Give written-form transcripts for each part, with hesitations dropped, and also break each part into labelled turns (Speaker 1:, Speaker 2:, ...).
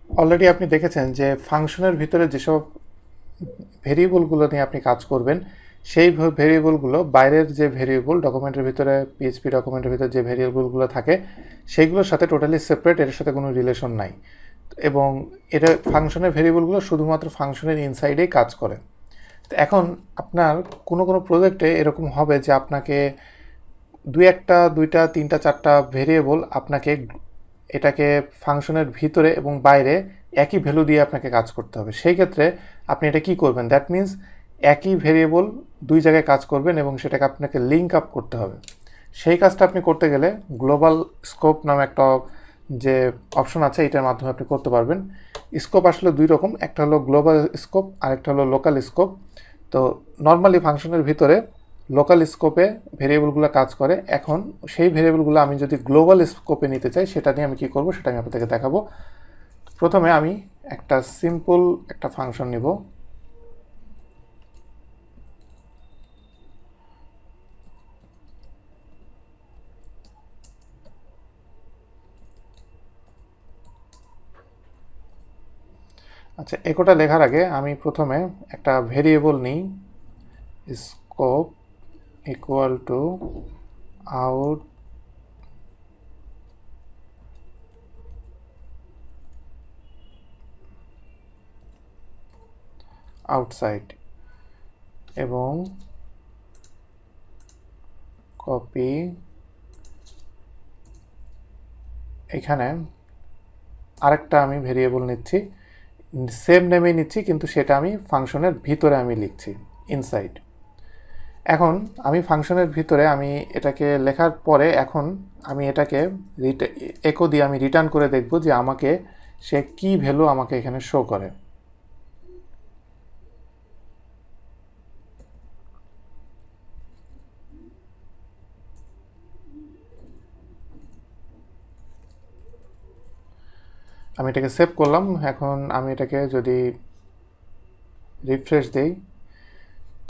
Speaker 1: Already আপনি দেখেছেন যে ফাংশনের ভিতরে যেসব ভেরিয়েবলগুলো নিয়ে আপনি কাজ করবেন সেই ভেরিয়েবলগুলো বাইরের যে ভেরিয়েবল ডকুমেন্টের ভিতরে পিএইচপি ডকুমেন্টের ভিতরে যে ভেরিয়েবলগুলো থাকে সেইগুলোর সাথে টোটালি সেপারেট, এর সাথে কোনো রিলেশন নাই। এবং এটা ফাংশনের ভেরিয়েবলগুলো শুধুমাত্র ফাংশনের ইনসাইডেই কাজ করে। তো এখন আপনার কোনো কোনো প্রজেক্টে এরকম হবে যে আপনাকে একটা দুইটা তিনটা চারটা ভেরিয়েবল আপনাকে এটাকে ফাংশনের ভিতরে এবং বাইরে একই ভ্যালু দিয়ে আপনাকে কাজ করতে হবে। সেই ক্ষেত্রে আপনি এটা কি করবেন, দ্যাট মিন্স একই ভেরিয়েবল দুই জায়গায় কাজ করবেন এবং সেটাকে আপনাকে লিঙ্ক আপ করতে হবে। সেই কাজটা আপনি করতে গেলে গ্লোবাল স্কোপ নামে একটা যে অপশন আছে এটার মাধ্যমে আপনি করতে পারবেন। স্কোপ আসলে দুই রকম, একটা হলো গ্লোবাল স্কোপ আর একটা হলো লোকাল স্কোপ। তো নর্মালি ফাংশনের ভিতরে লোকাল স্কোপে ভেরিয়েবলগুলো কাজ করে। এখন সেই ভেরিয়েবলগুলো আমি যদি গ্লোবাল স্কোপে নিতে চাই সেটা নিয়ে আমি কী করবো সেটা আমি আপনাদেরকে দেখাবো। প্রথমে আমি একটা সিম্পল একটা ফাংশন নিব। আচ্ছা, একটা লেখার আগে আমি প্রথমে একটা ভেরিয়েবল নিই, scope equal to out outside এবং কপি। এখানে আরেকটা আমি ভেরিয়েবল নিচ্ছি, সেম নেমে নিচ্ছি কিন্তু সেটা আমি ফাংশনের ভিতরে আমি লিখছি ইনসাইড। এখন আমি ফাংশনের ভিতরে আমি এটাকে লেখার পরে এখন আমি এটাকে একো দিয়ে আমি রিটার্ন করে দেখব যে আমাকে সে কি ভ্যালু আমাকে এখানে শো করে। আমি এটাকে সেভ করলাম। এখন আমি এটাকে যদি রিফ্রেশ দেই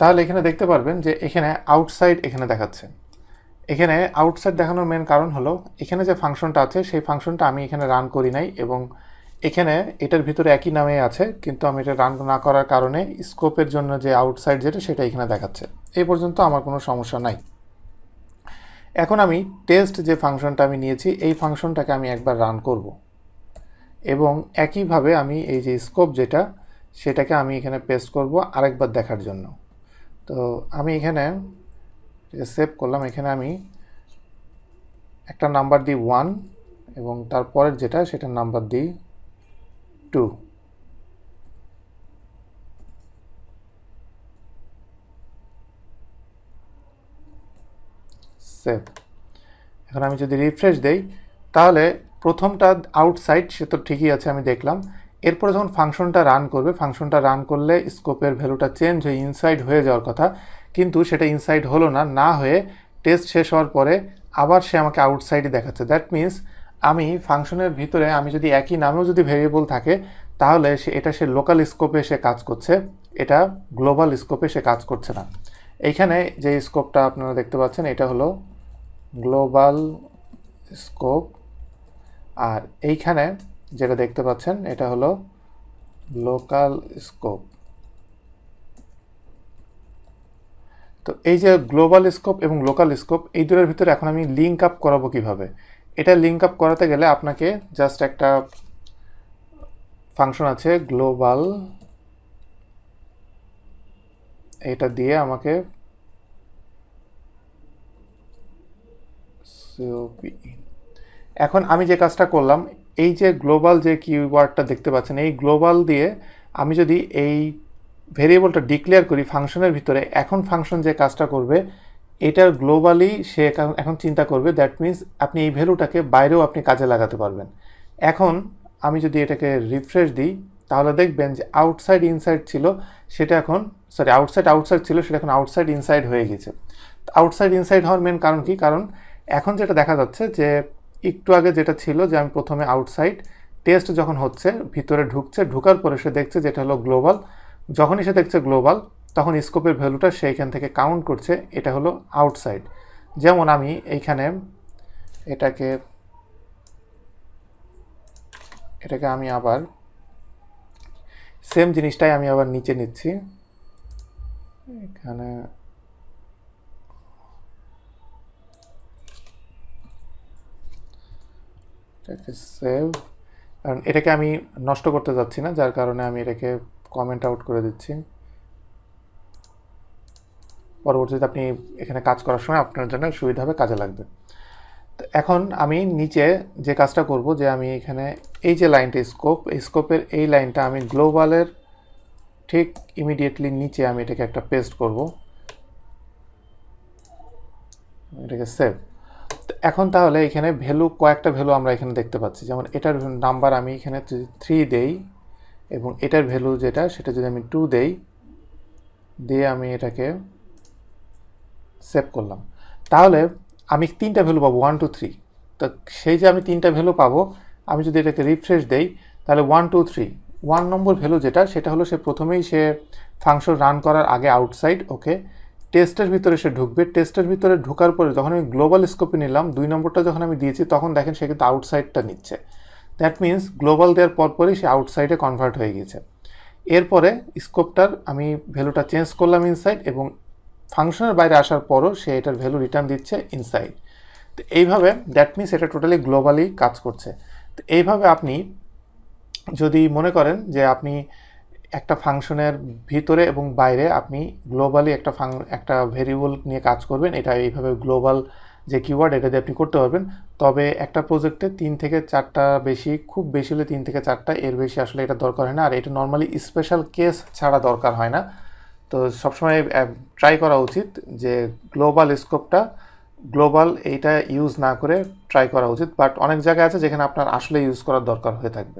Speaker 1: তাহলে এখানে দেখতে পারবেন যে এখানে আউটসাইড এখানে দেখাচ্ছে। এখানে আউটসাইড দেখানোর মেন কারণ হলো এখানে যে ফাংশনটা আছে সেই ফাংশনটা আমি এখানে রান করি নাই এবং এখানে এটার ভিতরে একই নামে আছে, কিন্তু আমি এটা রান না করার কারণে স্কোপের জন্য যে আউটসাইড যেটা সেটা এখানে দেখাচ্ছে। এই পর্যন্ত আমার কোনো সমস্যা নাই। এখন আমি টেস্ট যে ফাংশনটা আমি নিয়েছি এই ফাংশনটাকে আমি একবার রান করব এবং একইভাবে আমি এই যে স্কোপ যেটা সেটাকে আমি এখানে পেস্ট করব আরেকবার দেখার জন্য। তো আমি এখানে সেভ করলাম, এখানে আমি একটা নাম্বার দিই 1 এবং তারপরের যেটা সেটার নাম্বার দিই 2। সেভ। এখন আমি যদি রিফ্রেশ দেই তাহলে প্রথমটা আউটসাইড সে তো ঠিকই আছে আমি দেখলাম। এরপরে যখন ফাংশনটা রান করবে, ফাংশনটা রান করলে স্কোপের ভ্যালুটা চেঞ্জ হয়ে ইনসাইড হয়ে যাওয়ার কথা, কিন্তু সেটা ইনসাইড হলো না, না হয়ে টেস্ট শেষ হওয়ার পরে আবার সে আমাকে আউটসাইডে দেখাচ্ছে। দ্যাট মিন্স আমি ফাংশনের ভিতরে আমি যদি একই নামেও যদি ভেরিয়েবল থাকে তাহলে সে লোকাল স্কোপে সে কাজ করছে, এটা গ্লোবাল স্কোপে সে কাজ করছে না। এইখানে যে স্কোপটা আপনারা দেখতে পাচ্ছেন এটা হলো গ্লোবাল স্কোপ, আর এইখানে যেটা দেখতে পাচ্ছেন এটা হলো লোকাল স্কোপ। তো এই যে গ্লোবাল স্কোপ এবং লোকাল স্কোপ এই দুটোর ভিতরে এখন আমি লিঙ্ক আপ করাবো কিভাবে। এটা লিঙ্ক আপ করাতে গেলে আপনাকে জাস্ট একটা ফাংশন আছে গ্লোবাল, এটা দিয়ে আমাকে এখন আমি যে কাজটা করলাম এই যে গ্লোবাল যে কিওয়ার্ডটা দেখতে পাচ্ছেন এই গ্লোবাল দিয়ে আমি যদি এই ভেরিয়েবলটা ডিক্লেয়ার করি ফাংশনের ভিতরে, এখন ফাংশন যে কাজটা করবে এটার গ্লোবালি সে এখন চিন্তা করবে। দ্যাট মিন্স আপনি এই ভ্যালুটাকে বাইরেও আপনি কাজে লাগাতে পারবেন। এখন আমি যদি এটাকে রিফ্রেশ দিই তাহলে দেখবেন যে আউটসাইড ইনসাইড ছিল সেটা এখন আউটসাইড ছিল সেটা এখন আউটসাইড ইনসাইড হয়ে গেছে। আউটসাইড ইনসাইড হওয়ার মেন কারণ কি, কারণ এখন যেটা দেখা যাচ্ছে যে একটু আগে যেটা ছিল যে আমি প্রথমে আউটসাইড টেস্ট যখন হচ্ছে ভিতরে ঢুকছে, ঢুকার পরে সে দেখছে যেটা হলো গ্লোবাল, যখনই সে দেখছে গ্লোবাল তখন স্কোপের ভ্যালুটা সেইখান থেকে কাউন্ট করছে এটা হলো আউটসাইড। যেমন আমি এইখানে এটাকে আমি আবার সেম জিনিসটাই আমি আবার নিচে নিচ্ছি, এখানে এটাকে সেভ, কারণ এটাকে আমি নষ্ট করতে যাচ্ছি না, যার কারণে আমি এটাকে কমেন্ট আউট করে দিচ্ছি। পরবর্তীতে আপনি এখানে কাজ করার সময় আপনার জন্য সুবিধা হবে, কাজে লাগবে। তো এখন আমি নিচে যে কাজটা করব, যে আমি এখানে এই যে লাইনটা স্কোপ, এই স্কোপের এই লাইনটা আমি গ্লোবালের ঠিক ইমিডিয়েটলি নিচে আমি এটাকে একটা পেস্ট করব, এটাকে সেভ। এখন তাহলে এখানে ভ্যালু, কয়েকটা ভ্যালু আমরা এখানে দেখতে পাচ্ছি, যেমন এটার নাম্বার আমি এখানে যদি 3 দেই এবং এটার ভ্যালু যেটা সেটা যদি আমি 2 দেই, দিয়ে আমি এটাকে সেভ করলাম, তাহলে আমি 3টা ভ্যালু পাবো 1 2 3। তো সেই যে আমি 3টা ভ্যালু পাবো, আমি যদি এটাকে রিফ্রেশ দেই তাহলে 1 2 3, 1 নম্বর ভ্যালু যেটা সেটা হলো সে প্রথমেই সে ফাংশন রান করার আগে আউটসাইড, ওকে, টেস্টের ভিতরে সে ঢুকবে, টেস্টের ভিতরে ঢোকার পরে যখন আমি গ্লোবাল স্কোপে নিলাম 2 নম্বরটা যখন আমি দিয়েছি তখন দেখেন সে কিন্তু আউটসাইডটা নিচ্ছে, দ্যাট মিন্স গ্লোবাল দেওয়ার পরপরই সে আউটসাইডে কনভার্ট হয়ে গিয়েছে। এরপরে স্কোপটার আমি ভ্যালুটা চেঞ্জ করলাম ইনসাইড, এবং ফাংশনের বাইরে আসার পরও সে এটার ভ্যালু রিটার্ন দিচ্ছে ইনসাইড। তো এইভাবে দ্যাট মিন্স এটা টোটালি গ্লোবালি কাজ করছে। তো এইভাবে আপনি যদি মনে করেন যে আপনি একটা ফাংশনের ভিতরে এবং বাইরে আপনি গ্লোবালি একটা ভেরিয়েবল নিয়ে কাজ করবেন, এটা এইভাবে গ্লোবাল যে কিওয়ার্ড এটা দিয়ে আপনি করতে পারবেন। তবে একটা প্রজেক্টে 3 থেকে 4টা, বেশি খুব বেশি হলে 3 থেকে 4টা, এর বেশি আসলে এটা দরকার হয় না, আর এটা নর্মালি স্পেশাল কেস ছাড়া দরকার হয় না। তো সবসময় ট্রাই করা উচিত যে গ্লোবাল স্কোপটা, গ্লোবাল এইটা ইউজ না করে ট্রাই করা উচিত, বাট অনেক জায়গায় আছে যেখানে আপনার আসলে ইউজ করার দরকার হয়ে থাকবে।